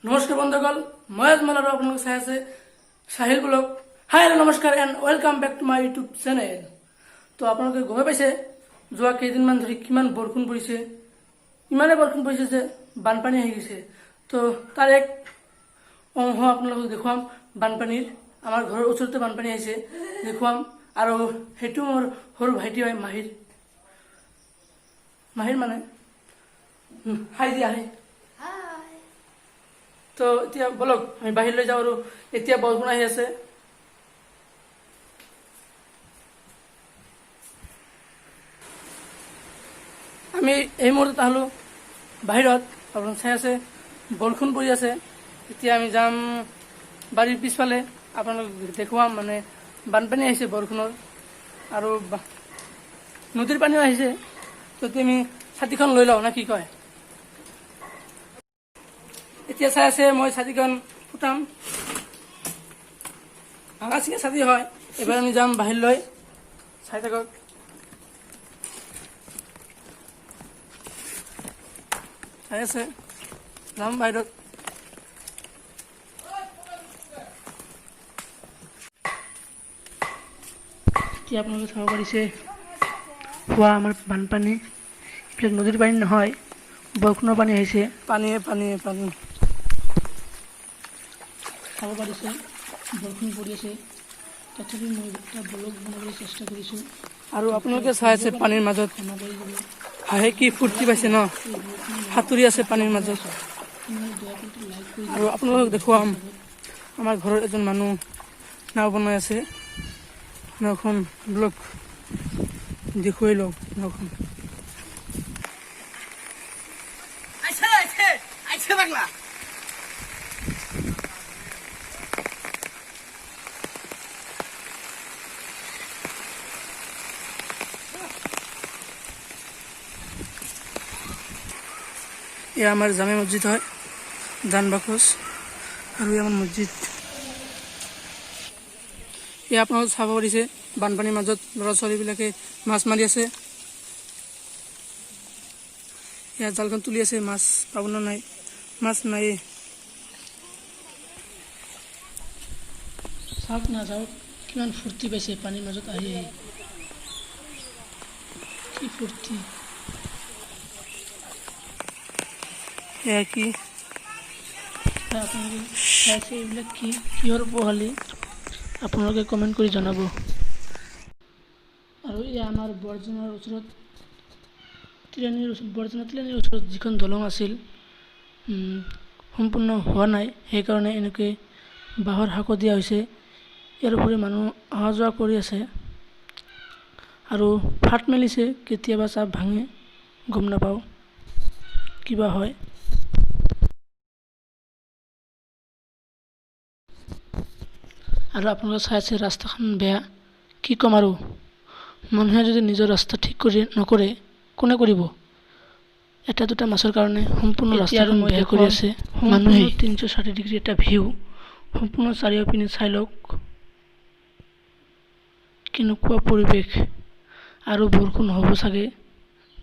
নমস্কাৰ বন্ধুসকল, মই আজমল আৰু আপোনালোক চাই আছে সাহিল ব্লগ। হাই হেল্ল' নমস্কাৰ and welcome back to my YouTube channel. তো আপোনালোকে গমে পাইছে যোৱা কেইদিনমান ধৰি কিমান বৰষুণ পৰিছে, ইমানেই বৰষুণ পৰিছে যে বানপানী আহি গৈছে। তো তাৰ এক অংশ আপোনালোকক দেখুৱাম। বানপানীৰ আমাৰ ঘৰৰ ওচৰতে বানপানী আহিছে, দেখুৱাম। আৰু সেইটো মোৰ সৰু ভাইটি হয় মাহিৰ মানে হাই দিয়া আহে। তো এতিয়া বলক আমি বাহিৰলৈ যাওঁ, আৰু এতিয়া বৰষুণ আহি আছে। আমি এই মুহূৰ্তত আহিলোঁ বাহিৰত, আপোনালোক চাই আছে বৰষুণ পৰি আছে। এতিয়া আমি যাম বাৰীৰ পিছফালে, আপোনালোক দেখুৱাম। মানে বানপানী আহিছে বৰষুণৰ, আৰু নদীৰ পানীও আহিছে। তো আমি ছাতিখন লৈ লওঁ না কি কয়? এতিয়া চাই আছে মই ছাতিখন ফুটাম, ভাঙা চিঙা ছাতি হয়। এবাৰ আমি যাম বাহিৰলৈ, চাই থাকক। চাই আছে যাম বাহিৰত। এতিয়া আপোনালোকে চাব পাৰিছে হোৱা আমাৰ বানপানী। এইবিলাক নদীৰ পানী নহয়, বৰষুণৰ পানী আহিছে। পানীয়ে পানী চাব পাৰিছে বৰষুণ পৰি আছে, তথাপি মই এটা ব্লগ বনাবলৈ চেষ্টা কৰিছোঁ। আৰু আপোনালোকে চাই আছে পানীৰ মাজত হাঁহে কি ফূৰ্তি পাইছে ন, সাঁতুৰি আছে পানীৰ মাজত। আৰু আপোনালোকক দেখুৱাম আমাৰ ঘৰৰ এজন মানুহ নাও বনাই আছে। নাওখন ব্লগ দেখুৱাই লওক। নাওখন এয়া আমাৰ জামে মছজিদ হয়, দান বাকচ। আৰু আমাৰ মছজিদ এয়া আপোনালোকে চাব পাৰিছে বানপানীৰ মাজত ল'ৰা ছোৱালীবিলাকে মাছ মাৰি আছে। এয়া জালখন তুলি আছে, মাছ পাব না নাই, মাছ নাই। চাওক না চাওক কিমান ফূৰ্তি পাইছে পানীৰ মাজত আহি আহি, কি ফূৰ্তি। এয়া কি আপোনালোকে চাইছে, এইবিলাক কিহৰ পোৱালি আপোনালোকে কমেণ্ট কৰি জনাব। আৰু এয়া আমাৰ বৰজনাৰ ওচৰত বৰজনা ওচৰত যিখন দলং আছিল সম্পূৰ্ণ হোৱা নাই, সেইকাৰণে এনেকৈ বাঁহৰ সাঁকো দিয়া হৈছে। ইয়াৰ উপৰি মানুহ অহা যোৱা কৰি আছে, আৰু ফাট মেলিছে। কেতিয়াবা চাপ ভাঙে, গম নাপাওঁ কিবা হয়। আৰু আপোনালোকে চাই আছে ৰাস্তাখন বেয়া, কি ক'ম আৰু। মানুহে যদি নিজৰ ৰাস্তা ঠিক নকৰে, কোনে কৰিব? এটা দুটা মাছৰ কাৰণে সম্পূৰ্ণ ৰাস্তাখন বেয়া কৰি আছে মানুহে। 360 ডিগ্ৰী এটা ভিউ, সম্পূৰ্ণ চাৰিওপিনে চাই লওক কেনেকুৱা পৰিৱেশ। আৰু বৰষুণ হ'ব চাগে,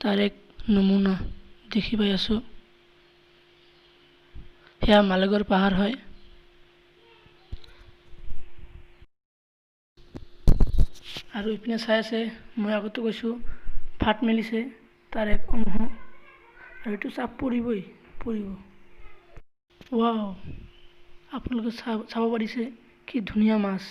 তাৰ এক নমুনা দেখি পাই আছোঁ। সেয়া মালিগাঁৱৰ পাহাৰ হয়। আৰু ইপিনে চাই আছে, মই আগতে কৈছোঁ ফাট মেলিছে, তাৰ এক অংশ। আৰু এইটো চাপ পৰিব। ৱাও, আপোনালোকে চাব পাৰিছে কি ধুনীয়া মাছ।